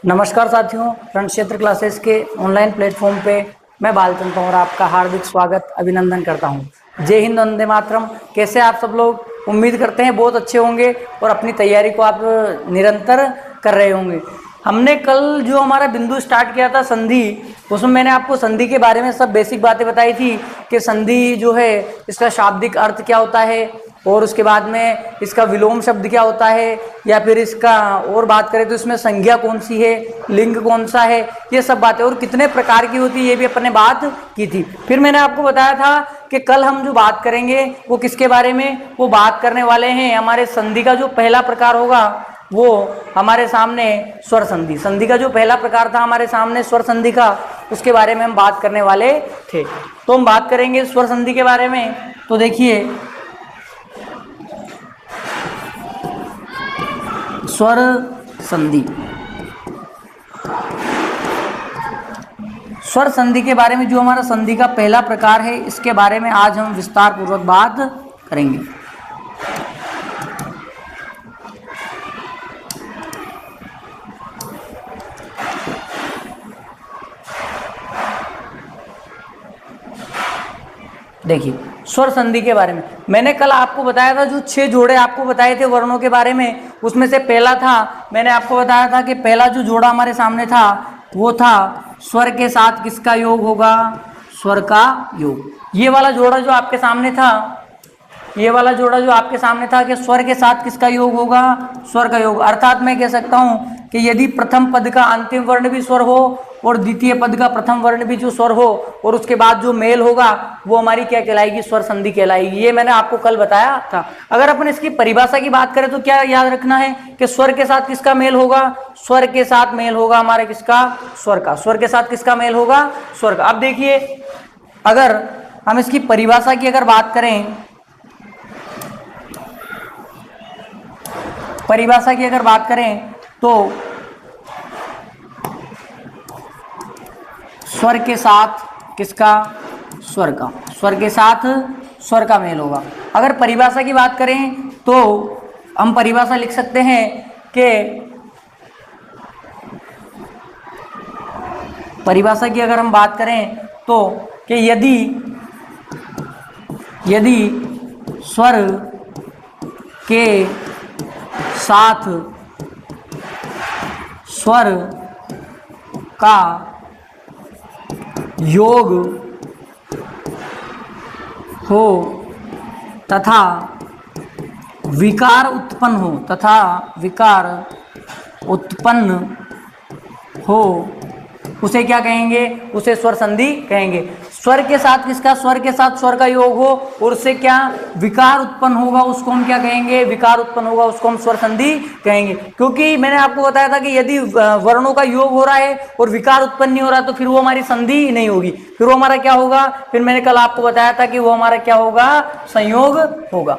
नमस्कार साथियों, रण क्षेत्र क्लासेस के ऑनलाइन प्लेटफॉर्म पे मैं बालचंद पंवर आपका हार्दिक स्वागत अभिनंदन करता हूं। जय हिंद, वंदे मातरम। कैसे आप सब लोग? उम्मीद करते हैं बहुत अच्छे होंगे और अपनी तैयारी को आप निरंतर कर रहे होंगे। हमने कल जो हमारा बिंदु स्टार्ट किया था संधि, उसमें मैंने आपको संधि के बारे में सब बेसिक बातें बताई थी कि संधि जो है इसका शाब्दिक अर्थ क्या होता है और उसके बाद में इसका विलोम शब्द क्या होता है, या फिर इसका और बात करें तो इसमें संज्ञा कौन सी है, लिंग कौन सा है, ये सब बातें, और कितने प्रकार की होती है ये भी अपन ने बात की थी। फिर मैंने आपको बताया था कि कल हम जो बात करेंगे वो किसके बारे में, वो बात करने वाले हैं हमारे संधि का जो पहला प्रकार होगा वो हमारे सामने स्वर संधि। संधि का जो पहला प्रकार था हमारे सामने स्वर संधि का, उसके बारे में हम बात करने वाले थे। तो हम बात करेंगे स्वर संधि के बारे में। तो देखिए, स्वर संधि, स्वर संधि के बारे में जो हमारा संधि का पहला प्रकार है, इसके बारे में आज हम विस्तार पूर्वक बात करेंगे। देखिए, स्वर संधि के बारे में मैंने कल आपको बताया था, जो 6 जोड़े आपको बताए थे वर्णों के बारे में, उसमें से पहला था, मैंने आपको बताया था कि पहला जो जोड़ा हमारे सामने था वो था स्वर के साथ किसका योग होगा, स्वर का योग। ये वाला जोड़ा जो आपके सामने था, ये वाला जोड़ा जो आपके सामने था कि स्वर के साथ किसका योग होगा, स्वर का योग। अर्थात मैं कह सकता हूं कि यदि प्रथम पद का अंतिम वर्ण भी स्वर हो और द्वितीय पद का प्रथम वर्ण भी जो स्वर हो और उसके बाद जो मेल होगा वो हमारी क्या कहलाएगी, स्वर संधि कहलाएगी। ये मैंने आपको कल बताया था। अगर अपन इसकी परिभाषा की बात करें तो क्या याद रखना है कि स्वर के साथ किसका मेल होगा, स्वर के साथ मेल होगा हमारे किसका, स्वर का। स्वर के साथ किसका मेल होगा, स्वर का। अब देखिए, अगर हम इसकी परिभाषा की अगर बात करें, परिभाषा की अगर बात करें तो स्वर के साथ किसका, स्वर का। स्वर के साथ स्वर का मेल होगा। अगर परिभाषा की बात करें तो हम परिभाषा लिख सकते हैं कि, परिभाषा की अगर हम बात करें तो कि यदि स्वर के साथ स्वर का योग हो तथा विकार उत्पन्न हो, उसे क्या कहेंगे, उसे स्वर संधि कहेंगे। स्वर के साथ किसका, स्वर के साथ स्वर का योग हो और उससे क्या विकार उत्पन्न होगा, उसको हम क्या कहेंगे, विकार उत्पन्न होगा, उसको हम स्वर संधि कहेंगे। क्योंकि मैंने आपको बताया था कि यदि वर्णों का योग हो रहा है और विकार उत्पन्न नहीं हो रहा तो फिर वो हमारी संधि नहीं होगी, फिर वो हमारा क्या होगा, फिर मैंने कल आपको बताया था कि वो हमारा क्या होगा, संयोग होगा।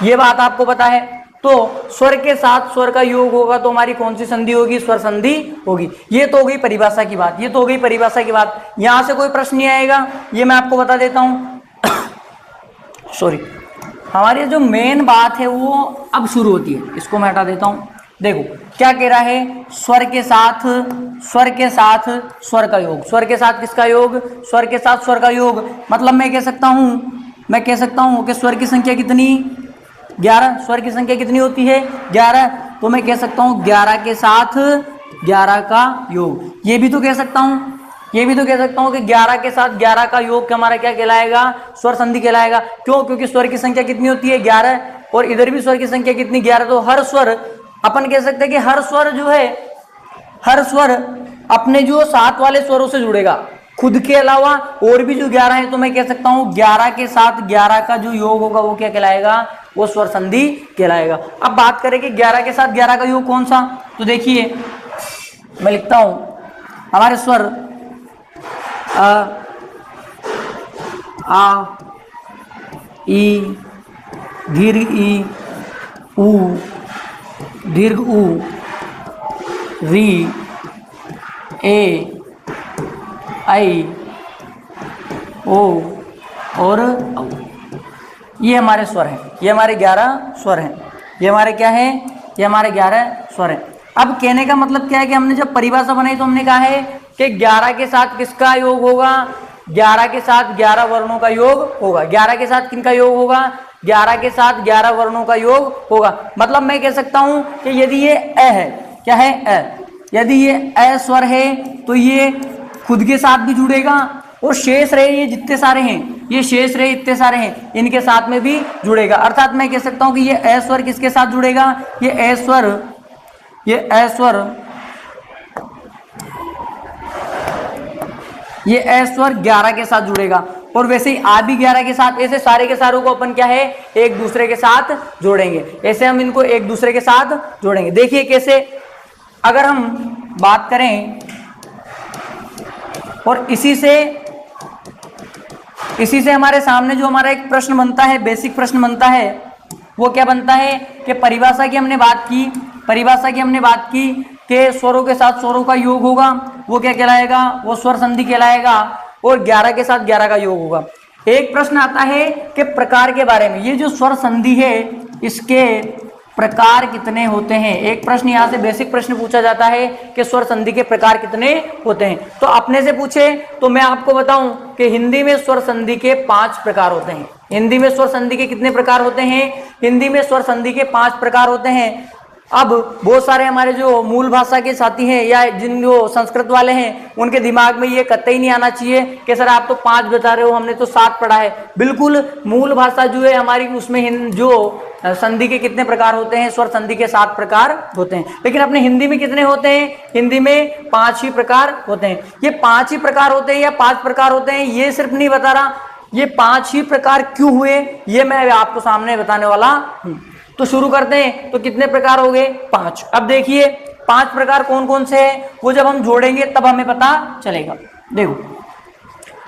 ये बात आपको पता है। तो स्वर के साथ स्वर का योग होगा तो हमारी कौन सी संधि होगी, स्वर संधि होगी। ये तो हो गई परिभाषा की बात, ये तो हो गई परिभाषा की बात। यहां से कोई प्रश्न नहीं आएगा, ये मैं आपको बता देता हूं। सॉरी, हमारी जो मेन बात है वो अब शुरू होती है, इसको मैं हटा देता हूं। देखो क्या कह रहा है, स्वर के साथ स्वर का योग। स्वर के साथ किसका योग, स्वर के साथ स्वर का योग। मतलब मैं कह सकता हूं कि स्वर की संख्या कितनी, 11। स्वर की संख्या कितनी होती है, 11। तो मैं कह सकता हूं 11 के साथ 11 का योग। ये भी तो कह सकता हूं कि 11 के साथ 11 का योग हमारा क्या कहलाएगा, स्वर संधि कहलाएगा। क्यों, क्योंकि स्वर की संख्या कितनी होती है, 11, और इधर भी स्वर की संख्या कितनी, 11। तो हर स्वर, अपन कह सकते हैं कि हर स्वर जो है, हर स्वर अपने जो साथ वाले स्वरों से जुड़ेगा, खुद के अलावा और भी जो 11 है। तो मैं कह सकता हूं 11 के साथ 11 का जो योग होगा वो क्या कहलाएगा, वो स्वर संधि कहलाएगा। अब बात करें कि 11 के साथ 11 का योग कौन सा, तो देखिए मैं लिखता हूं हमारे स्वर आ, ई, दीर्घ ई, ऊ, दीर्घ ऊ, री, ए, आई, ओ और औ। ये हमारे स्वर हैं, ये हमारे 11 स्वर हैं। ये हमारे क्या हैं, ये हमारे 11 स्वर हैं। अब कहने का मतलब क्या है कि हमने जब परिभाषा बनाई तो हमने कहा है कि 11 के साथ किसका योग होगा, 11 के साथ 11 वर्णों का योग होगा। 11 के साथ किनका योग होगा, 11 के साथ 11 वर्णों का योग होगा। मतलब मैं कह सकता हूं कि यदि ये अ है, क्या है अ, यदि ये अ स्वर है तो ये खुद के साथ भी जुड़ेगा और शेष रहे ये जितने सारे हैं, ये शेष रहे इतने सारे हैं, इनके साथ में भी जुड़ेगा। अर्थात मैं कह सकता हूं कि ये अ स्वर किसके साथ जुड़ेगा, ये अ स्वर 11 के साथ जुड़ेगा। और वैसे ही आ भी 11 के साथ, ऐसे सारे के सारों को अपन क्या है एक दूसरे के साथ जोड़ेंगे। ऐसे हम इनको एक दूसरे के साथ जोड़ेंगे। देखिए कैसे, अगर हम बात करें और इसी से हमारे सामने जो हमारा एक प्रश्न बनता है, बेसिक प्रश्न बनता है, वो क्या बनता है कि परिभाषा की हमने बात की कि स्वरों के साथ स्वरों का योग होगा, वो क्या कहलाएगा, वो स्वर संधि कहलाएगा। और 11 के साथ 11 का योग होगा। एक प्रश्न आता है कि प्रकार के बारे में, ये जो स्वर संधि है इसके प्रकार कितने होते हैं। एक प्रश्न यहाँ से बेसिक प्रश्न पूछा जाता है कि स्वर संधि के प्रकार कितने होते हैं। तो अपने से पूछे तो मैं आपको बताऊं कि हिंदी में स्वर संधि के 5 प्रकार होते हैं। हिंदी में स्वर संधि के कितने प्रकार होते हैं, हिंदी में स्वर संधि के 5 प्रकार होते हैं। अब बहुत सारे हमारे जो मूल भाषा के साथी हैं या जिन जो संस्कृत वाले हैं उनके दिमाग में ये कतई नहीं आना चाहिए कि सर आप तो 5 बता रहे हो, हमने तो 7 पढ़ा है। बिल्कुल मूल भाषा जो है हमारी, उसमें जो संधि के कितने प्रकार होते हैं, स्वर संधि के 7 प्रकार होते हैं। लेकिन अपने हिंदी में कितने होते हैं, हिंदी में 5 ही प्रकार होते हैं। ये 5 ही प्रकार होते हैं या 5 प्रकार होते हैं ये सिर्फ नहीं बता रहा, ये 5 ही प्रकार क्यों हुए ये मैं आपको सामने बताने वाला हूं। तो शुरू करते हैं। तो कितने प्रकार हो गए, 5। अब देखिए 5 प्रकार कौन कौन से हैं, वो जब हम जोड़ेंगे तब हमें पता चलेगा। देखो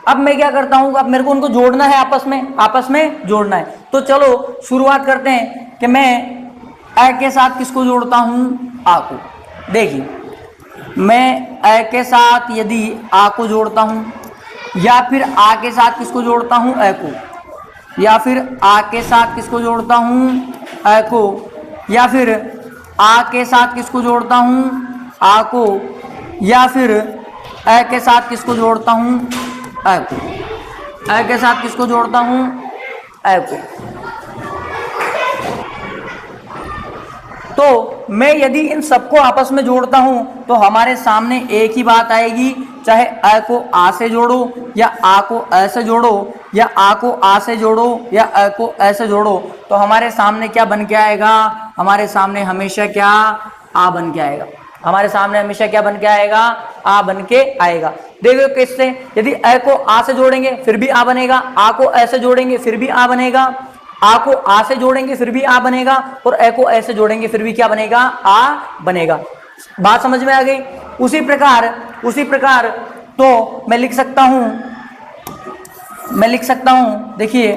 अब मैं क्या करता हूं, अब मेरे को उनको जोड़ना है, आपस में जोड़ना है। तो चलो शुरुआत करते हैं कि मैं अ के साथ किसको जोड़ता हूं, आ को। देखिए मैं अ के साथ यदि आ को जोड़ता हूं, या फिर आ के साथ किसको जोड़ता हूं, अ को, या फिर आ के साथ किसको जोड़ता हूं, अ को, या फिर आ के साथ किसको जोड़ता हूं, आ को, या फिर अ के साथ किसको जोड़ता हूं, अ को, अ के साथ किसको जोड़ता हूं, अ को। तो मैं यदि इन सबको आपस में जोड़ता हूं तो हमारे सामने एक ही बात आएगी, चाहे अ को आ से जोड़ो या आ को अ से जोड़ो या आ को आ से जोड़ो या अ को अ से जोड़ो, तो हमारे सामने क्या बन के आएगा, हमारे सामने हमेशा क्या, आ बन के आएगा। हमारे सामने हमेशा क्या बन के आएगा, आ बन के आएगा। देखो किससे, यदि अ को आ से जोड़ेंगे फिर भी आ बनेगा, आ को अ से जोड़ेंगे फिर भी आ बनेगा, आ को आ से जोड़ेंगे फिर भी आ बनेगा, और अ को अ से जोड़ेंगे फिर भी क्या बनेगा, आ बनेगा। बात समझ में आ गई। उसी प्रकार तो मैं लिख सकता हूं, देखिए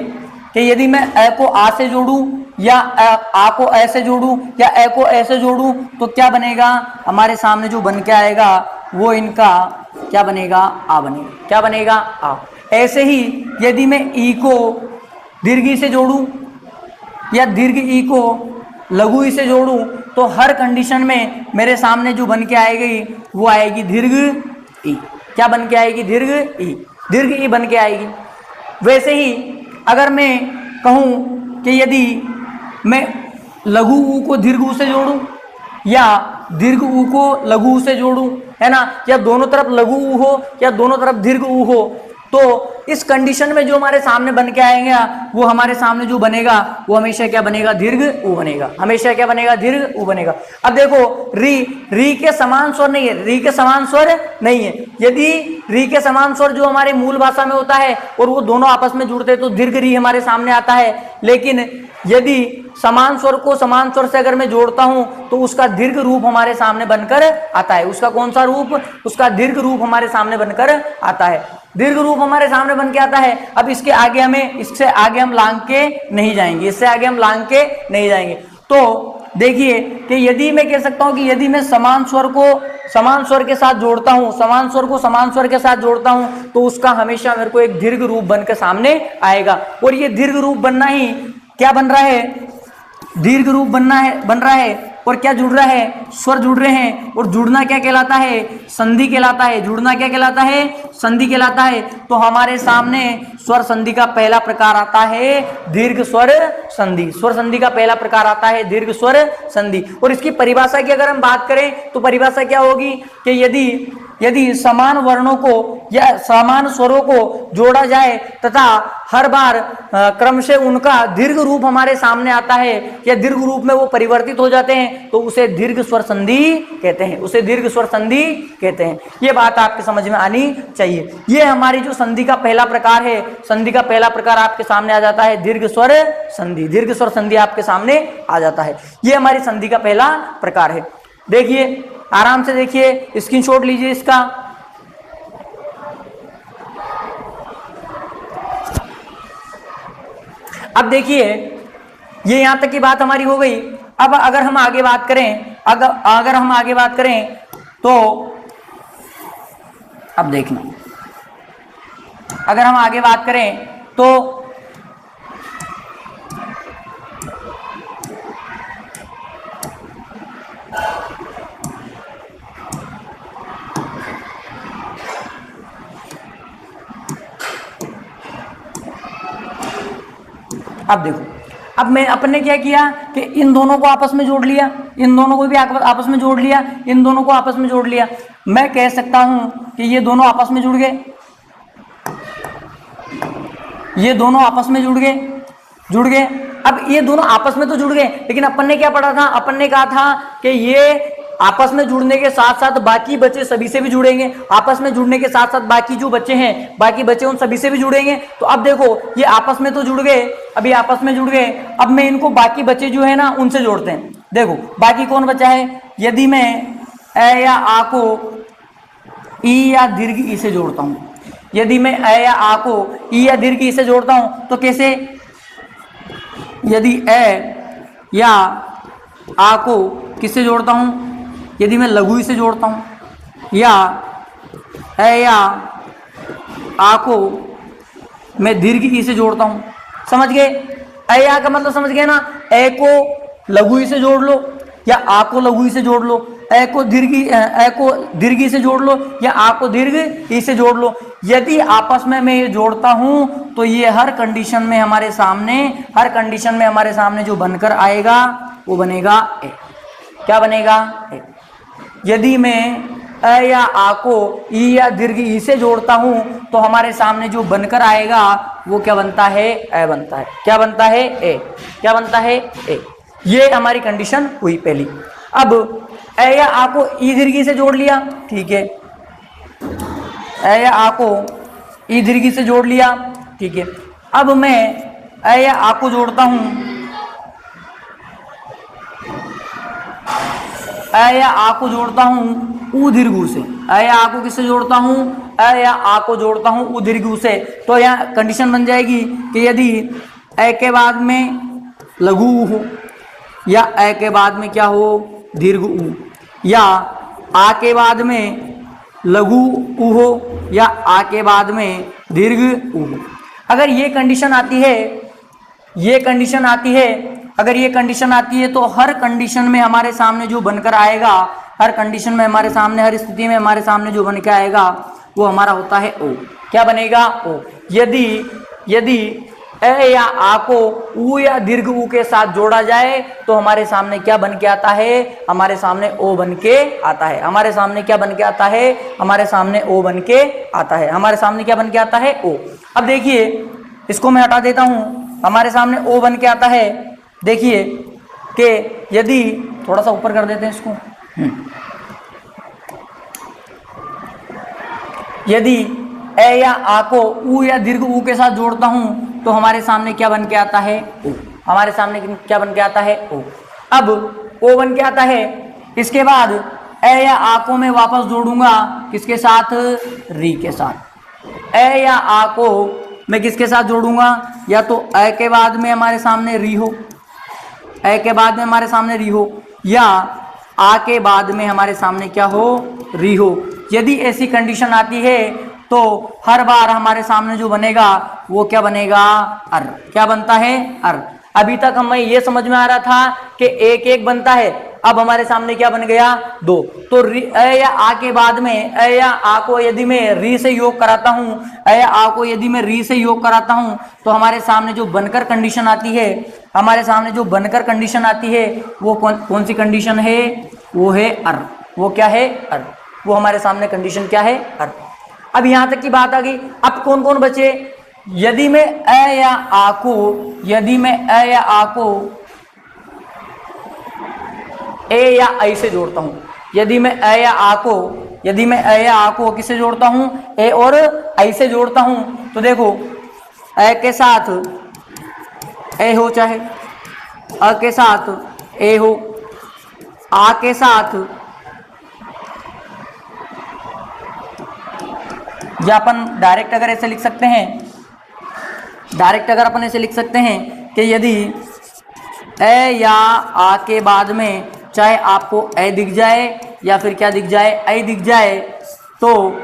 कि यदि मैं अ को आ से जोड़ूं या आ को अ से जोड़ूं या अ को अ से जोड़ूं तो क्या बनेगा, हमारे सामने जो बन के आएगा वो इनका क्या बनेगा, आ बनेगा। क्या बनेगा, आ। ऐसे ही यदि मैं ई को दीर्घ ई से जोड़ूं या दीर्घ ई को लघु ई से जोड़ूं तो हर कंडीशन में मेरे सामने जो बन के आएगी वो आएगी दीर्घ ई। क्या बन के आएगी, दीर्घ ई, दीर्घ ई बन के आएगी। वैसे ही अगर मैं कहूं कि यदि मैं लघु ऊ को दीर्घ ऊ से जोड़ूं या दीर्घ ऊ को लघु ऊ से जोड़ूं, है ना, या दोनों तरफ लघु ऊ हो या दोनों तरफ दीर्घ ऊ हो, तो इस कंडीशन में जो हमारे सामने बन के आएंगे वो हमारे सामने जो बनेगा वो हमेशा क्या बनेगा, दीर्घ ऊ बनेगा। हमेशा क्या बनेगा, दीर्घ ऊ बनेगा। अब देखो री के समान स्वर नहीं है, री के समान स्वर नहीं है। यदि री के समान स्वर जो हमारे मूल भाषा में होता है और वो दोनों आपस में जुड़ते हैं तो दीर्घ री हमारे सामने आता है। लेकिन यदि समान स्वर को समान स्वर से अगर मैं जोड़ता हूं तो उसका दीर्घ रूप हमारे सामने बनकर आता है। उसका कौन सा रूप, उसका दीर्घ रूप हमारे सामने बनकर आता है। दीर्घ रूप हमारे सामने बन के आता है। अब इससे आगे हम लांग के नहीं जाएंगे, तो देखिए कि यदि मैं कह सकता हूं कि यदि मैं समान स्वर को समान स्वर के साथ जोड़ता हूं, समान स्वर को समान स्वर के साथ जोड़ता हूं तो उसका हमेशा मेरे को एक दीर्घ रूप बनकर सामने आएगा। और ये दीर्घ रूप बनना ही क्या बन रहा है, दीर्घ रूप बन रहा है और क्या जुड़ रहा है, स्वर जुड़ रहे हैं, और जुड़ना क्या कहलाता है, संधि कहलाता है। जुड़ना क्या कहलाता है, संधि कहलाता है। तो हमारे सामने स्वर संधि का पहला प्रकार आता है दीर्घ स्वर संधि। स्वर संधि का पहला प्रकार आता है दीर्घ स्वर संधि। और इसकी परिभाषा की अगर हम बात करें तो परिभाषा क्या होगी कि यदि समान वर्णों को या समान स्वरों को जोड़ा जाए तथा हर बार क्रम से उनका दीर्घ रूप हमारे सामने आता है या दीर्घ रूप में वो परिवर्तित हो जाते हैं तो उसे दीर्घ स्वर संधि कहते हैं, उसे दीर्घ स्वर संधि कहते हैं। ये बात आपके समझ में आनी चाहिए। ये हमारी जो संधि का पहला प्रकार है, संधि का पहला प्रकार आपके सामने आ जाता है दीर्घ स्वर संधि। दीर्घ स्वर संधि आपके सामने आ जाता है। ये हमारी संधि का पहला प्रकार है। देखिए, आराम से देखिए, स्क्रीनशॉट लीजिए इसका। अब देखिए, ये यहां तक की बात हमारी हो गई। अब अगर हम आगे बात करें, अगर हम आगे बात करें तो अब देखना, अगर हम आगे बात करें तो अब देखो, अब मैं अपन ने क्या किया कि इन दोनों को आपस में जोड़ लिया, इन दोनों को भी आपस में जोड़ लिया, इन दोनों को आपस में जोड़ लिया। मैं कह सकता हूं कि ये दोनों आपस में जुड़ गए, ये दोनों आपस में जुड़ गए। अब ये दोनों आपस में तो जुड़ गए, लेकिन अपन ने क्या पढ़ा था, अपन ने कहा था कि ये आपस में जुड़ने के साथ साथ बाकी बच्चे सभी से भी जुड़ेंगे। आपस में जुड़ने के साथ साथ बाकी जो बच्चे हैं, बाकी बच्चे उन सभी से भी जुड़ेंगे। तो अब देखो, ये आपस में तो जुड़ गए, अभी आपस में जुड़ गए। अब मैं इनको बाकी बच्चे जो है ना उनसे जोड़ते हैं। देखो, बाकी कौन बचा है, यदि मैं ए या आ को ई या दीर्घ ई से जोड़ता हूं, यदि मैं ए या आ को ई या दीर्घ ई से जोड़ता हूं तो कैसे, यदि ए या आ को किससे जोड़ता हूं, यदि मैं लघु ई से जोड़ता हूं, या ए या आ को मैं दीर्घ ई से जोड़ता हूं। समझ गए, ए या का मतलब समझ गए ना, ए को लघु ई से जोड़ लो या आ को लघु ई से जोड़ लो, ए को दीर्घ ई से जोड़ लो या आ को दीर्घ ई से जोड़ लो। यदि आपस में मैं ये जोड़ता हूं तो ये हर कंडीशन में हमारे सामने जो बनकर आएगा वो बनेगा ए। क्या बनेगा, ए। यदि मैं ए या आ को ई या दीर्घ ई से जोड़ता हूं तो हमारे सामने जो बनकर आएगा वो क्या बनता है, ए बनता है। क्या बनता है, ए। क्या बनता है, ए। ये हमारी कंडीशन हुई पहली। अब ए या आ को ई दीर्घ ई से जोड़ लिया, ठीक है, ए या आ को ई दीर्घ ई से जोड़ लिया, ठीक है। अब मैं ए या आ को जोड़ता हूं, ए या आ को जोड़ता हूं ऊ दीर्घ ऊ से। ए या आ को किससे जोड़ता हूं, ए या आ को जोड़ता हूं ऊ दीर्घ ऊ से। तो यहाँ कंडीशन बन जाएगी कि यदि ए के बाद में लघु ऊ हो या ए के बाद में क्या हो, दीर्घ ऊ, या आ के बाद में लघु ऊ हो या आ के बाद में दीर्घ ऊ हो। अगर ये कंडीशन आती है, अगर ये कंडीशन आती है तो हर कंडीशन में हमारे सामने जो बनकर आएगा, हर कंडीशन में हमारे सामने, हर स्थिति में हमारे सामने जो बनकर आएगा वो हमारा होता है ओ। क्या बनेगा, ओ। यदि ए या आ को ऊ या दीर्घ ऊ के साथ जोड़ा जाए तो हमारे सामने क्या बन के आता है, हमारे सामने ओ बन के आता है। हमारे सामने क्या बन के आता है, हमारे सामने ओ बन के आता है। हमारे सामने क्या बन के आता है, ओ। अब देखिए, इसको मैं हटा देता हूं, हमारे सामने ओ बन के आता है। देखिए कि यदि थोड़ा सा ऊपर कर देते हैं इसको, यदि ए या आ को ऊ या दीर्घ ऊ के साथ जोड़ता हूं तो हमारे सामने क्या बन के आता है, ओ। हमारे सामने क्या बन के आता है, ओ। अब ओ बन के आता है, इसके बाद ए या आ को मैं वापस जोड़ूंगा किसके साथ, री के साथ। ए या आ को मैं किसके साथ जोड़ूंगा, या तो ए के बाद में हमारे सामने री हो, ए के बाद में हमारे सामने री हो, या आ के बाद में हमारे सामने क्या हो, री हो। यदि ऐसी कंडीशन आती है तो हर बार हमारे सामने जो बनेगा वो क्या बनेगा, अर। क्या बनता है, अर। अभी तक हमें ये समझ में आ रहा था कि एक एक बनता है, अब हमारे सामने क्या बन गया 2। तो अ या आ के बाद में अ या आ को यदि मैं री से योग कराता हूं, अ या आ को यदि मैं री से योग कराता हूं तो हमारे सामने जो बनकर कंडीशन आती है, हमारे सामने जो बनकर कंडीशन आती है वो कौन सी कंडीशन है, वो है अर। वो क्या है अर, वो हमारे सामने कंडीशन क्या है अर। अब यहां तक की बात आ गई। अब कौन कौन बचे, यदि मैं अ या आ को, यदि मैं अ या आ को ए या आई से जोड़ता हूं, यदि मैं अ या आ को, यदि मैं अ या आ को किससे जोड़ता हूं, ए और आई से जोड़ता हूं, तो देखो अ के साथ ए हो, चाहे अ के साथ ए हो, आ के साथ, या अपन डायरेक्ट अगर ऐसे लिख सकते हैं, डायरेक्ट अगर अपन ऐसे लिख सकते हैं कि यदि ए या आ के बाद में चाहे आपको ए दिख जाए या फिर क्या दिख जाए, आई दिख जाए, तो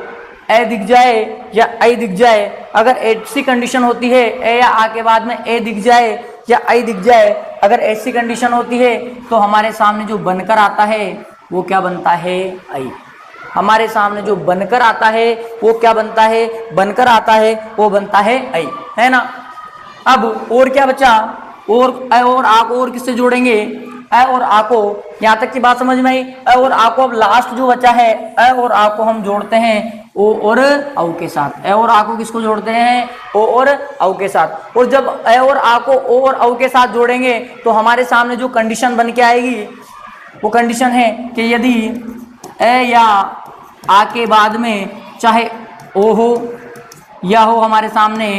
ए दिख जाए या आई दिख जाए, अगर ऐसी कंडीशन होती है ए या आ के बाद में ए दिख जाए या आई दिख जाए, अगर ऐसी कंडीशन होती है तो हमारे सामने जो बनकर आता है वो क्या बनता है आई। हमारे सामने जो बनकर आता है वो क्या बनता है, बनकर आता है वो बनता है आई, है ना। अब और क्या बचा, और अ और आ को और किससे जोड़ेंगे, अ और आ को, यहाँ तक की बात समझ में आई। अ और आ को अब लास्ट जो बचा है, अ और आ को हम जोड़ते हैं ओ और औ के साथ। अ और आ को किसको जोड़ते हैं, ओ और औ के साथ। और जब अ और आ को ओ और औ के साथ जोड़ेंगे तो हमारे सामने जो कंडीशन बन के आएगी वो कंडीशन है कि यदि अ या आ के बाद में चाहे ओ हो या हो हमारे सामने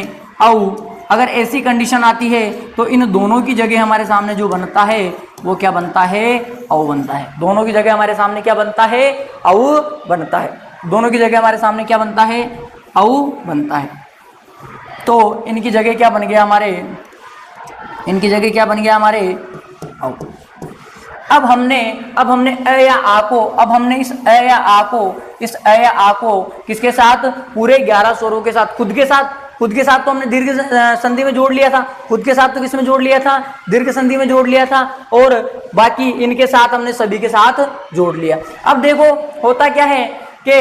औ, अगर ऐसी कंडीशन आती है तो इन दोनों की जगह हमारे सामने जो बनता है वो क्या बनता है, औ बनता है। दोनों की जगह हमारे सामने क्या बनता है, औ बनता है। दोनों की जगह हमारे सामने क्या बनता है, औ बनता है। तो इनकी जगह क्या बन गया हमारे, इनकी जगह क्या बन गया हमारे औ। अब हमने अ या आ को, अब हमने इस अ या आ को, इस अ या आ को किसके साथ, पूरे 11 स्वरों के साथ, खुद के साथ, खुद के साथ तो हमने दीर्घ संधि में जोड़ लिया था, खुद के साथ तो किस में जोड़ लिया था, दीर्घ संधि में जोड़ लिया था, और बाकी इनके साथ हमने सभी के साथ जोड़ लिया। अब देखो होता क्या है कि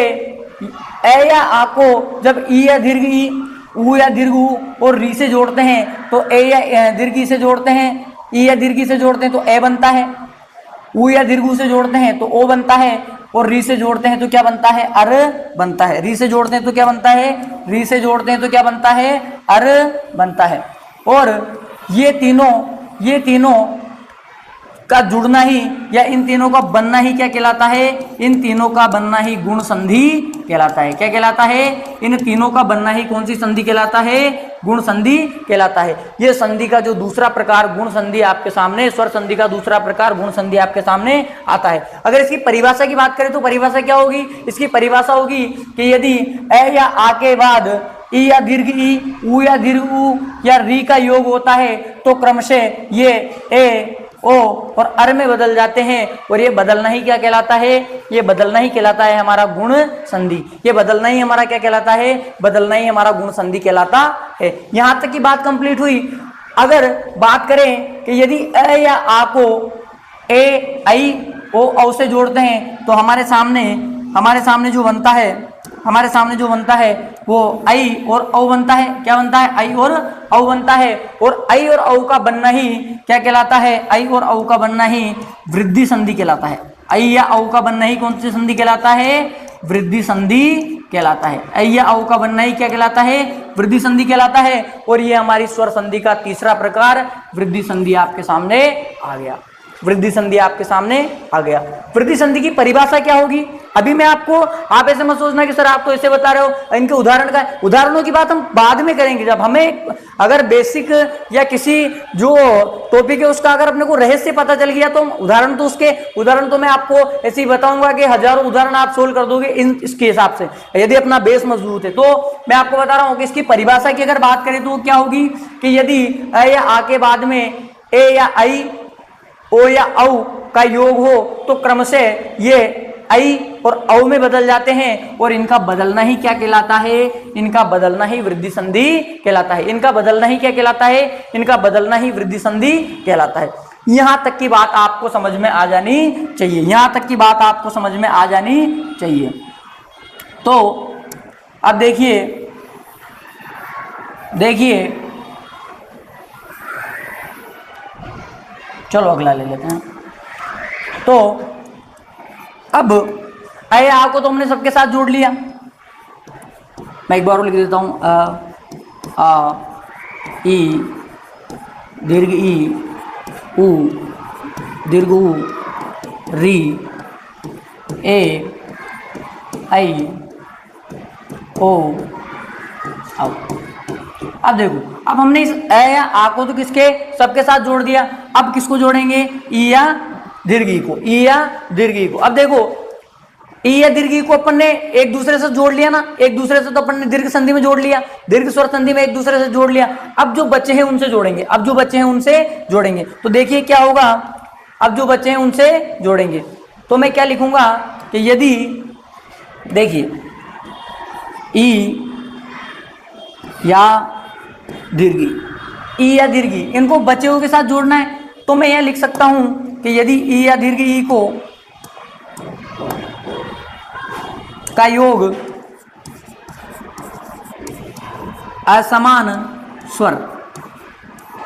अ या आ को जब ई या दीर्घ ई, ऊ या दीर्घ ऊ और री से जोड़ते हैं तो ए या दीर्घ ई से जोड़ते हैं, ई या दीर्घ ई से जोड़ते हैं तो ए बनता है, ऊ या दीर्घ ऊ से जोड़ते हैं तो ओ बनता है, और री से जोड़ते हैं तो क्या बनता है, अर बनता है। री से जोड़ते हैं तो क्या बनता है, री से जोड़ते हैं तो क्या बनता है, अर बनता है। और ये तीनों का जुड़ना ही या इन तीनों का बनना ही क्या कहलाता है, इन तीनों का बनना ही गुण संधि कहलाता है। क्या कहलाता है, इन तीनों का बनना ही कौन सी संधि कहलाता है, गुण संधि कहलाता है। ये संधि का जो दूसरा प्रकार गुण संधि आपके सामने, स्वर संधि का दूसरा प्रकार गुण संधि आपके सामने आता है। अगर इसकी परिभाषा की बात करें तो परिभाषा क्या होगी, इसकी परिभाषा होगी कि यदि अ या आ के बाद ई या दीर्घ ई, ऊ या दीर्घ ऊ या री का योग होता है तो क्रमशः ये ए, ओ और अर में बदल जाते हैं, और ये बदलना ही क्या कहलाता है, ये बदलना ही कहलाता है हमारा गुण संधि। ये बदलना ही हमारा क्या कहलाता है, बदलना ही हमारा गुण संधि कहलाता है। यहां तक की बात कंप्लीट हुई। अगर बात करें कि यदि अ या आ को ए, आई, ओ, औ से जोड़ते हैं तो हमारे सामने जो बनता है, हमारे सामने जो बनता है वो आई और औ बनता है। क्या बनता है, आई और औ बनता है। और आई और औ का बनना ही क्या कहलाता है, आई और औ का बनना ही वृद्धि संधि कहलाता है। आई या औ का बनना ही कौन सी संधि कहलाता है, वृद्धि संधि कहलाता है। आई या औ का बनना ही क्या कहलाता है, वृद्धि संधि कहलाता है। और ये हमारी स्वर संधि का तीसरा प्रकार वृद्धि संधि आपके सामने आ गया। वृद्धि संधि आपके सामने आ गया। वृद्धि संधि की परिभाषा क्या होगी, अभी मैं आपको, आप ऐसे मत सोचना कि सर आप तो ऐसे बता रहे हो, इनके उदाहरणों की बात हम बाद में करेंगे। जब हमें अगर बेसिक या किसी जो टॉपिक है उसका अगर अपने को रहस्य पता चल गया तो उदाहरण तो मैं आपको ऐसे ही बताऊंगा कि हजारों उदाहरण आप सोल्व कर दोगे इसके हिसाब से, यदि अपना बेस मजबूत है। तो मैं आपको बता रहा हूँ कि इसकी परिभाषा की अगर बात करें तो क्या होगी कि यदि अ या आ के बाद में ए या आई, ओ या औ का योग हो तो क्रमशः ये आई और औ में बदल जाते हैं, और इनका बदलना ही क्या कहलाता है, इनका बदलना ही वृद्धि संधि कहलाता है। इनका बदलना ही क्या कहलाता है, इनका बदलना ही वृद्धि संधि कहलाता है। यहां तक की बात आपको समझ में आ जानी चाहिए, यहां तक की बात आपको समझ में आ जानी चाहिए। तो अब देखिए चलो अगला ले लेते हैं। तो अब अय आ को तो हमने सबके साथ जोड़ लिया, मैं एक बार और लिख देता हूं, आ ई दीर्घ ई उ दीर्घ उ री ए आई ओ औ। अब देखो, अब हमने इस ए या आ को तो किसके सबके साथ जोड़ दिया, अब किसको जोड़ेंगे, ई या दीर्घ ई को, ई या दीर्घ ई को। अब देखो ई या दीर्घ ई को अपन ने एक दूसरे से जोड़ लिया ना, एक दूसरे से तो अपन ने दीर्घ संधि में जोड़ लिया, दीर्घ स्वर संधि में एक दूसरे से जोड़ लिया। अब जो बच्चे हैं उनसे जोड़ेंगे, अब जो बच्चे हैं उनसे जोड़ेंगे। तो देखिए क्या होगा, अब जो बच्चे हैं उनसे जोड़ेंगे तो मैं क्या लिखूंगा कि यदि देखिए ई या दीर्घ ई या दीर्घ ई इनको बच्चों के साथ जोड़ना है, तो मैं यह लिख सकता हूं कि यदि ई या दीर्घ ई को का योग असमान स्वर,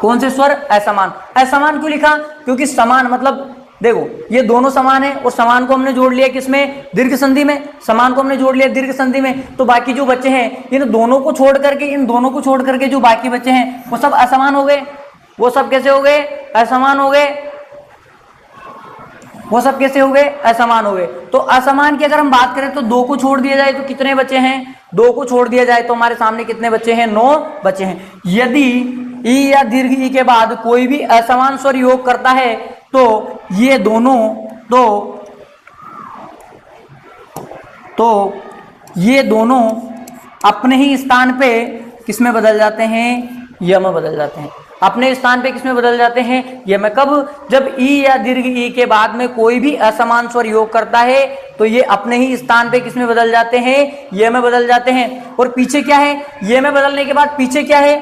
कौन से स्वर, असमान। असमान क्यों लिखा, क्योंकि समान मतलब देखो ये दोनों समान है और समान को हमने जोड़ लिया किसमें, दीर्घ संधि में, समान को हमने जोड़ लिया दीर्घ संधि में। तो बाकी जो बच्चे हैं इन दोनों को छोड़ करके, इन दोनों को छोड़ करके जो बाकी बच्चे हैं वो सब असमान हो गए। वो सब कैसे हो गए, असमान हो गए। वो सब कैसे हो गए, असमान हो गए। तो असमान की अगर हम बात करें तो 2 को छोड़ दिया जाए तो कितने बच्चे हैं, 2 को छोड़ दिया जाए तो हमारे सामने कितने बच्चे हैं, 9 बच्चे हैं। यदि ई या दीर्घ ई के बाद कोई भी असमान स्वर योग करता है तो ये दोनों तो ये दोनों अपने ही स्थान पे किसमें बदल जाते हैं, यम में बदल जाते हैं। अपने स्थान पे किसमें बदल जाते हैं, यम में। कब, जब ई या दीर्घ ई के बाद में कोई भी असमान स्वर योग करता है तो ये अपने ही स्थान पे किसमें बदल जाते हैं, ये में बदल जाते हैं। और पीछे क्या है, ये में बदलने के बाद पीछे क्या है,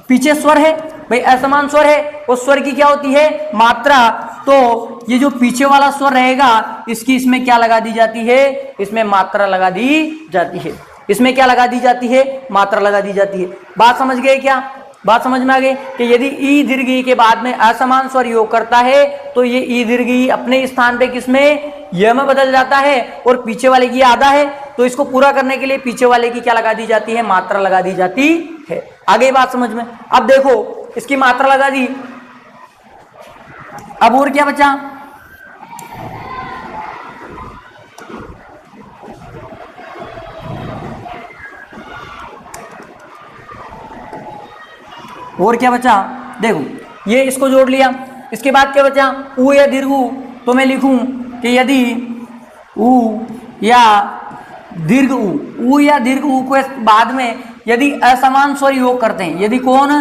पीछे स्वर है भाई, असमान स्वर है। उस स्वर की क्या होती है, मात्रा। तो ये जो पीछे वाला स्वर रहेगा इसकी इसमें क्या लगा दी जाती है, इसमें मात्रा लगा दी जाती है। इसमें क्या लगा दी जाती है, मात्रा लगा दी जाती है। बात समझ गए क्या, बात समझ में आ गई कि यदि ई दीर्घ ई के बाद में असमान स्वर योग करता है तो ये ई दीर्घ ई अपने स्थान पे किसमें, य में बदल जाता है। और पीछे वाले की आधा है तो इसको पूरा करने के लिए पीछे वाले की क्या लगा दी जाती है, मात्रा लगा दी जाती है। आगे बात समझ में। अब देखो इसकी मात्रा लगा दी, अब और क्या बचा, और क्या बचा, देखो ये इसको जोड़ लिया। इसके बाद क्या बचा, उ या दीर्घ उ। तो मैं लिखूं कि यदि उ या दीर्घ उ या दीर्घ उ को बाद में यदि असमान स्वर योग करते हैं, यदि कौन,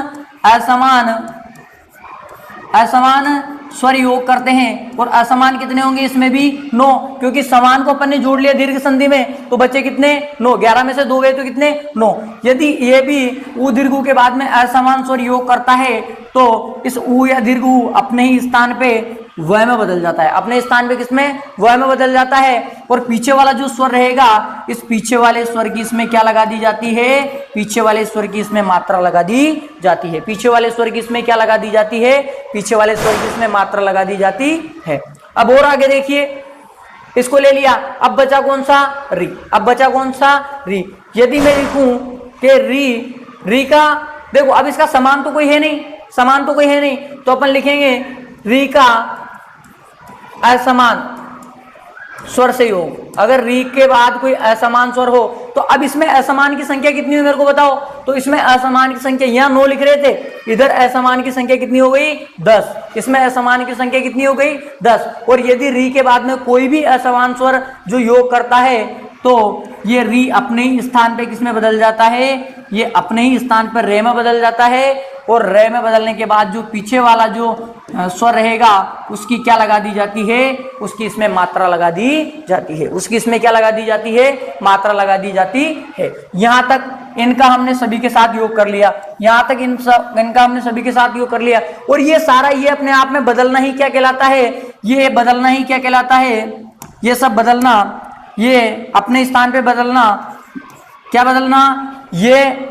असमान स्वर योग करते हैं। और असमान कितने होंगे, इसमें भी 9, क्योंकि समान को अपन ने जोड़ लिया दीर्घ संधि में तो बच्चे कितने, 9। 11 में से 2 गए तो कितने, 9। यदि ये भी उ दीर्घ उ के बाद में असमान स्वर योग करता है तो इस उ या दीर्घ उ अपने ही स्थान पे वह में बदल जाता है, अपने स्थान पे किसमें, वह में बदल जाता है। और पीछे वाला जो स्वर रहेगा इस पीछे वाले स्वर की इसमें क्या लगा दी जाती है, पीछे वाले स्वर की इसमें मात्रा लगा दी जाती है। पीछे वाले स्वर की इसमें क्या लगा दी जाती है, पीछे वाले स्वर की इसमें मात्रा लगा दी जाती है। अब और आगे देखिए, इसको ले लिया, अब बचा कौन सा, री। अब बचा कौन सा, री। यदि मैं लिखूं कि री का देखो, अब इसका समान तो कोई है नहीं, समान तो कोई है नहीं, तो अपन लिखेंगे री का असमान स्वर से योग। अगर री के बाद कोई असमान स्वर हो तो अब इसमें असमान की संख्या कितनी हुई मेरे को बताओ। तो इसमें असमान की संख्या, यहाँ 9 लिख रहे थे, इधर असमान की संख्या कितनी हो गई, 10। इसमें असमान की संख्या कितनी हो गई, 10। और यदि री के बाद में कोई भी असमान स्वर जो योग करता है तो ये री अपने ही स्थान पे किसमें बदल जाता है, ये अपने ही स्थान पर रे में बदल जाता है। और रे में बदलने के बाद जो पीछे वाला जो स्वर रहेगा उसकी क्या लगा दी जाती है, उसकी इसमें मात्रा लगा दी जाती है। उसकी इसमें क्या लगा दी जाती है, मात्रा लगा दी जाती है। यहां तक इनका हमने सभी के साथ योग कर लिया, यहाँ तक इनका हमने सभी के साथ योग कर लिया। और ये सारा ये अपने आप में बदलना ही क्या कहलाता है, ये बदलना ही क्या कहलाता है, ये सब बदलना, ये अपने स्थान पे बदलना, क्या बदलना, ये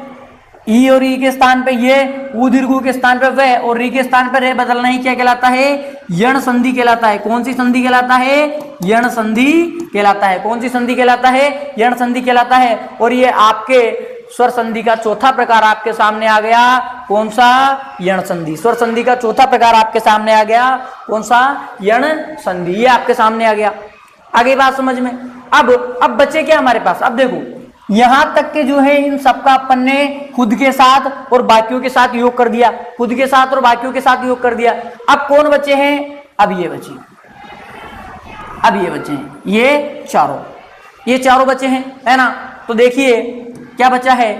ई और ई के स्थान पे ये, ऊ दीर्घ के स्थान पे वह और री के स्थान पे रे बदलना ही क्या कहलाता है, यण संधि कहलाता है। कौन सी संधि कहलाता है, यण संधि कहलाता है। कौन सी संधि कहलाता है, यण संधि कहलाता है। और ये आपके स्वर संधि का चौथा प्रकार आपके सामने आ गया, कौन सा, यण संधि। स्वर संधि का चौथा प्रकार आपके सामने आ गया, कौन सा, यण संधि। ये आपके सामने आ गया। आगे बात समझ में। अब बचे क्या हमारे पास, अब देखो यहां तक के जो है इन सबका अपन ने खुद के साथ और बाकियों के साथ योग कर दिया, खुद के साथ और बाकियों के साथ योग कर दिया। अब कौन बचे हैं, अब ये बचे, अब ये बचे हैं, ये चारों बचे हैं, है ना। तो देखिए क्या बचा है,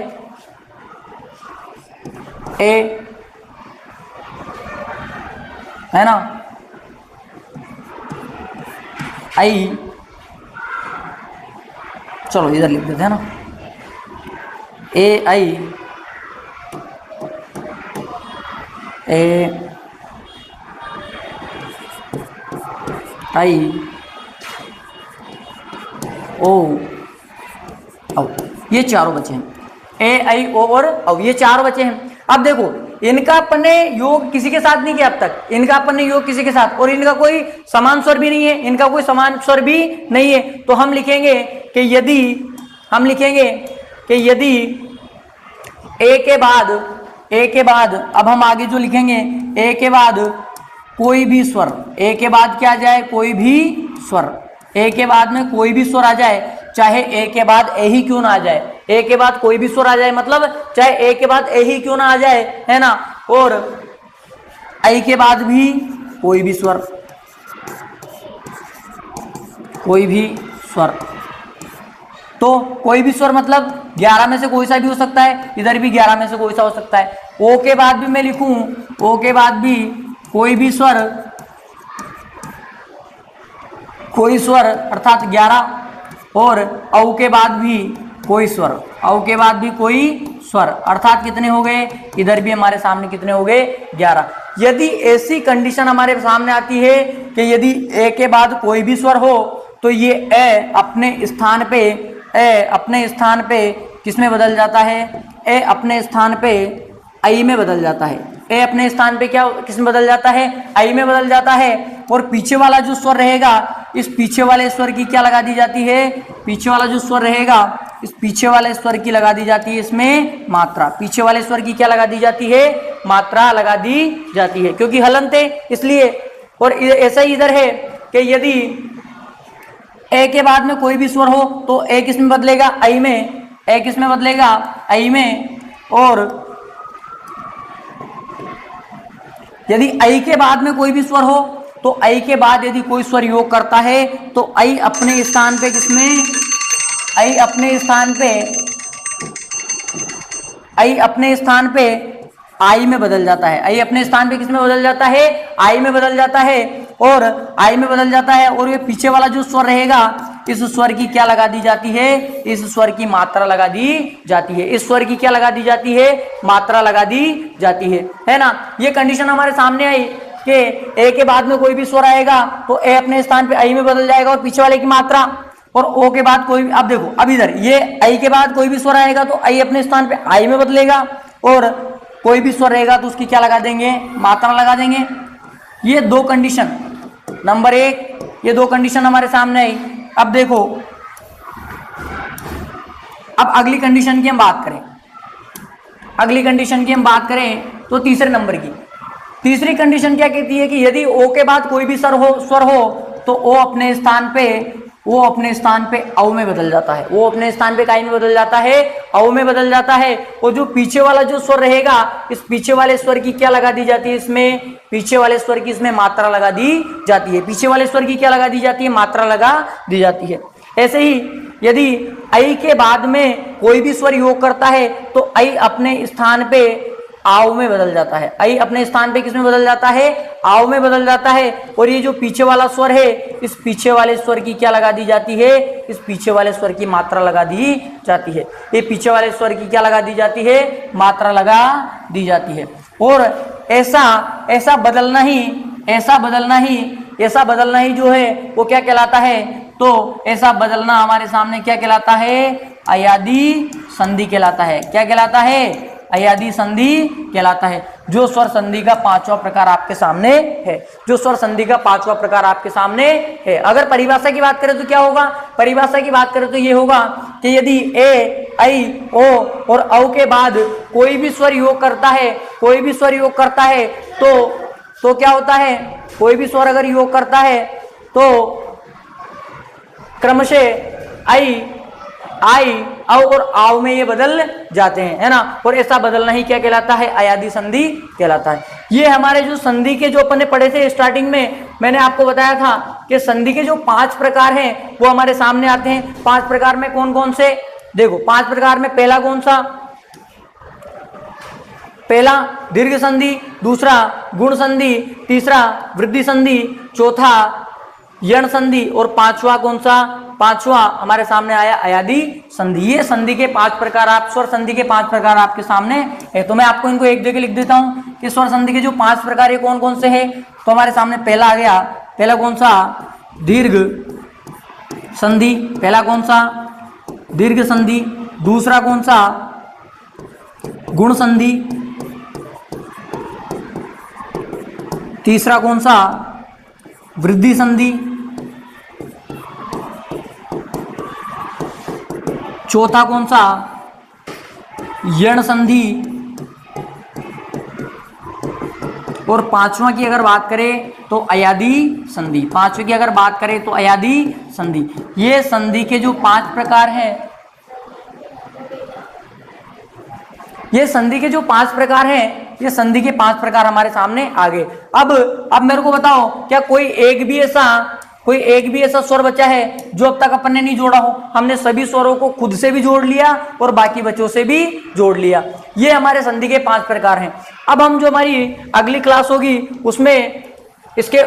ए, है ना, आई, चलो इधर लिख देते हैं ना, ए आई, ए आई ओ औ, ये चारों बचे हैं, ए आई ओ और औ, ये चारों बचे हैं। अब देखो इनका अपन ने योग किसी के साथ नहीं किया अब तक, इनका अपन ने योग किसी के साथ, और इनका कोई समान स्वर भी नहीं है, इनका कोई समान स्वर भी नहीं है। तो हम लिखेंगे कि यदि, हम लिखेंगे कि यदि ए के बाद अब हम आगे जो लिखेंगे, ए के बाद कोई भी स्वर, ए के बाद क्या आ जाए, कोई भी स्वर, ए के बाद में कोई भी स्वर आ जाए, चाहे ए के बाद ए ही क्यों ना आ जाए, ए के बाद कोई भी स्वर आ जाए, मतलब चाहे ए के बाद ए ही क्यों ना आ जाए, है ना। और आई के बाद भी कोई भी स्वर, कोई भी स्वर, तो कोई भी स्वर मतलब 11 में से कोई सा भी हो सकता है, इधर भी 11 में से कोई सा हो सकता है। ओ के बाद भी मैं लिखूं, ओ के बाद भी कोई भी स्वर, कोई स्वर अर्थात 11, और औ के बाद भी कोई स्वर, औ के बाद भी कोई स्वर, अर्थात कितने हो गए, इधर भी हमारे सामने कितने हो गए, 11। यदि ऐसी कंडीशन हमारे सामने आती है कि यदि ए के बाद कोई भी स्वर हो, तो ये ए अपने स्थान पे, ए अपने स्थान पे किसमें बदल जाता है, ए अपने स्थान पे आई में बदल जाता है। ए अपने स्थान पे क्या, किसमें बदल जाता है, आई में बदल जाता है। और पीछे वाला जो स्वर रहेगा, इस पीछे वाले स्वर की क्या लगा दी जाती है, पीछे वाला जो स्वर रहेगा, इस पीछे वाले स्वर की लगा दी जाती है इसमें मात्रा, पीछे वाले स्वर की क्या लगा दी जाती है, मात्रा लगा दी जाती है, क्योंकि हलंत है इसलिए। और ऐसा ही इधर है कि यदि ए के बाद में कोई भी स्वर हो तो ए किस में बदलेगा, आई में, ए किस में बदलेगा, आई में। और यदि आई के बाद में कोई भी स्वर हो तो आई के बाद यदि कोई स्वर योग करता है तो आई अपने स्थान पे किसमें, आई अपने स्थान पे, आई अपने स्थान पे आई में बदल जाता है, आई अपने स्थान पे किसमें बदल जाता है, आई में बदल जाता है। और आई में बदल जाता है, और ये पीछे वाला जो स्वर रहेगा, इस स्वर की क्या लगा दी जाती है, इस स्वर की मात्रा लगा दी जाती है, इस स्वर की क्या लगा दी जाती है, मात्रा लगा दी जाती है ना। ये कंडीशन हमारे सामने आई कि ए के बाद में कोई भी स्वर आएगा तो ए अपने स्थान पे आई में बदल जाएगा, और पीछे वाले की मात्रा। और ओ के बाद कोई, अब देखो अब इधर ये आई के बाद कोई भी स्वर आएगा तो आई अपने स्थान पे आई में बदलेगा, और कोई भी स्वर रहेगा तो उसकी क्या लगा देंगे, मात्रा लगा देंगे। ये दो कंडीशन, नंबर 1, ये दो कंडीशन हमारे सामने आई। अब देखो, अब अगली कंडीशन की हम बात करें, अगली कंडीशन की हम बात करें तो तीसरे नंबर की। तीसरी कंडीशन क्या कहती है कि यदि ओ के बाद कोई भी स्वर हो तो ओ अपने स्थान पे, वो अपने स्थान पे औ में बदल जाता है, वो अपने स्थान पे काई में बदल जाता है, औ में बदल जाता है। और जो पीछे वाला जो स्वर रहेगा, इस पीछे वाले स्वर की क्या लगा दी जाती है, इसमें पीछे वाले स्वर की इसमें मात्रा लगा दी जाती है, पीछे वाले स्वर की क्या लगा दी जाती है, मात्रा लगा दी जाती है। ऐसे ही यदि आई के बाद में कोई भी स्वर योग करता है तो आई अपने स्थान पे आव में बदल जाता है। आई अपने स्थान पे किस में बदल जाता है? आव में बदल जाता है। और ये जो पीछे वाला स्वर है, इस पीछे वाले स्वर की क्या लगा दी जाती है? इस पीछे वाले स्वर की मात्रा लगा दी जाती है। ये पीछे वाले स्वर की क्या लगा दी जाती है? मात्रा लगा दी जाती है। और ऐसा बदलना ही जो है वो क्या कहलाता है? तो ऐसा बदलना हमारे सामने क्या कहलाता है? अयादी संधि कहलाता है। क्या कहलाता है? अयादी संधि कहलाता है। जो स्वर संधि का पांचवा प्रकार आपके सामने है, जो स्वर संधि का पांचवा प्रकार आपके सामने है। अगर परिभाषा की बात करें तो क्या होगा? परिभाषा की बात करें तो ये होगा कि यदि ए, ऐ, ओ और औ के बाद कोई भी स्वर योग करता है, तो क्या होता है? कोई भी स्वर अगर योग करता है तो क्रमशः आई, औ और आव में ये बदल जाते हैं, है ना। और ऐसा बदलना ही क्या कहलाता है? अयादी संधि कहलाता है। ये हमारे जो संधि के जो अपन ने पढ़े थे स्टार्टिंग में, मैंने आपको बताया था कि संधि के जो 5 प्रकार हैं वो हमारे सामने आते हैं। 5 प्रकार में कौन कौन से? देखो 5 प्रकार में पहला कौन सा? पहला दीर्घ संधि, दूसरा गुण संधि, तीसरा वृद्धि संधि, चौथा यण संधि और पांचवा कौन सा? पांचवा हमारे सामने आया अयादी संधि। ये संधि के 5 प्रकार, आप स्वर संधि के 5 प्रकार आपके सामने है। तो मैं आपको इनको एक जगह लिख देता हूं कि स्वर संधि के जो 5 प्रकार ये कौन कौन से हैं। तो हमारे सामने पहला आ गया, पहला कौन सा? दीर्घ संधि। पहला कौन सा? दीर्घ संधि। दूसरा कौन सा? गुण संधि। तीसरा कौन सा? वृद्धि संधि। चौथा कौन सा? यण संधि। और पांचवा की अगर बात करें तो अयादी संधि। पांचवे की अगर बात करें तो अयादी संधि। ये संधि के जो 5 प्रकार हैं, ये संधि के जो 5 प्रकार हैं, ये संधि के 5 प्रकार हमारे सामने आ गए। अब मेरे को बताओ, क्या कोई एक भी ऐसा स्वर बचा है जो अब तक अपन ने नहीं जोड़ा हो? हमने सभी स्वरों को खुद से भी जोड़ लिया और बाकी बच्चों से भी जोड़ लिया। ये हमारे संधि के 5 प्रकार हैं। अब हम जो हमारी अगली क्लास होगी उसमें इसके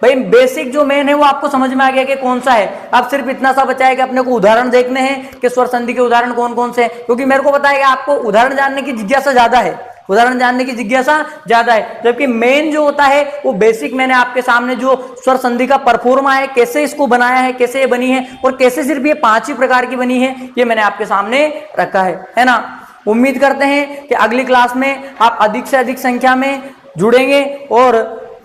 भाई बेसिक जो मेन है वो आपको समझ में आ गया कि कौन सा है। अब सिर्फ इतना सा बचा है कि अपने को उदाहरण देखने हैं कि स्वर संधि के उदाहरण कौन कौन से हैं, क्योंकि मेरे को पता है कि आपको उदाहरण जानने की जिज्ञासा ज्यादा है, जबकि मेन जो होता है वो बेसिक मैंने आपके सामने जो स्वर संधि का परफॉर्मा है, कैसे इसको बनाया है, कैसे ये बनी है और कैसे सिर्फ ये 5 ही प्रकार की बनी है, ये मैंने आपके सामने रखा है ना। उम्मीद करते हैं कि अगली क्लास में आप अधिक से अधिक संख्या में जुड़ेंगे और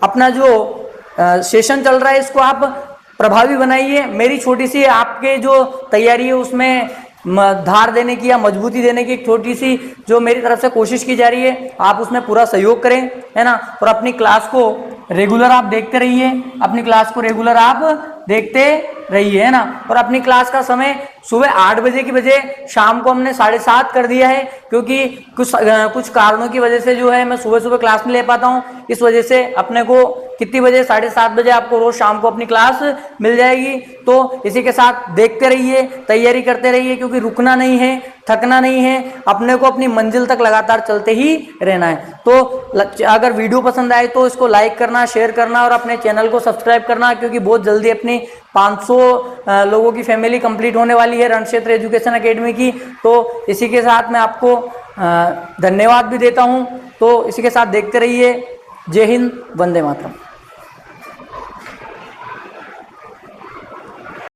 अपना जो सेशन चल रहा है इसको आप प्रभावी बनाइए। मेरी छोटी सी आपके जो तैयारी है उसमें धार देने की या मजबूती देने की एक छोटी सी जो मेरी तरफ से कोशिश की जा रही है, आप उसमें पूरा सहयोग करें, है ना। और अपनी क्लास को रेगुलर आप देखते रहिए, है ना। और अपनी क्लास का समय सुबह 8 बजे की बजाय शाम को हमने 7:30 कर दिया है, क्योंकि कुछ कारणों की वजह से जो है मैं सुबह क्लास नहीं ले पाता हूँ। इस वजह से अपने को कितनी बजे? 7:30 बजे आपको रोज शाम को अपनी क्लास मिल जाएगी। तो इसी के साथ देखते रहिए, तैयारी करते रहिए, क्योंकि रुकना नहीं है, थकना नहीं है, अपने को अपनी मंजिल तक लगातार चलते ही रहना है। तो अगर वीडियो पसंद आए तो इसको लाइक करना, शेयर करना और अपने चैनल को सब्सक्राइब करना, क्योंकि बहुत जल्दी अपनी 500 लोगों की फैमिली कंप्लीट होने वाली है रणक्षेत्र एजुकेशन एकेडमी की। तो इसी के साथ मैं आपको धन्यवाद भी देता हूं। तो इसी के साथ देखते रहिए। जय हिंद, वंदे मातरम।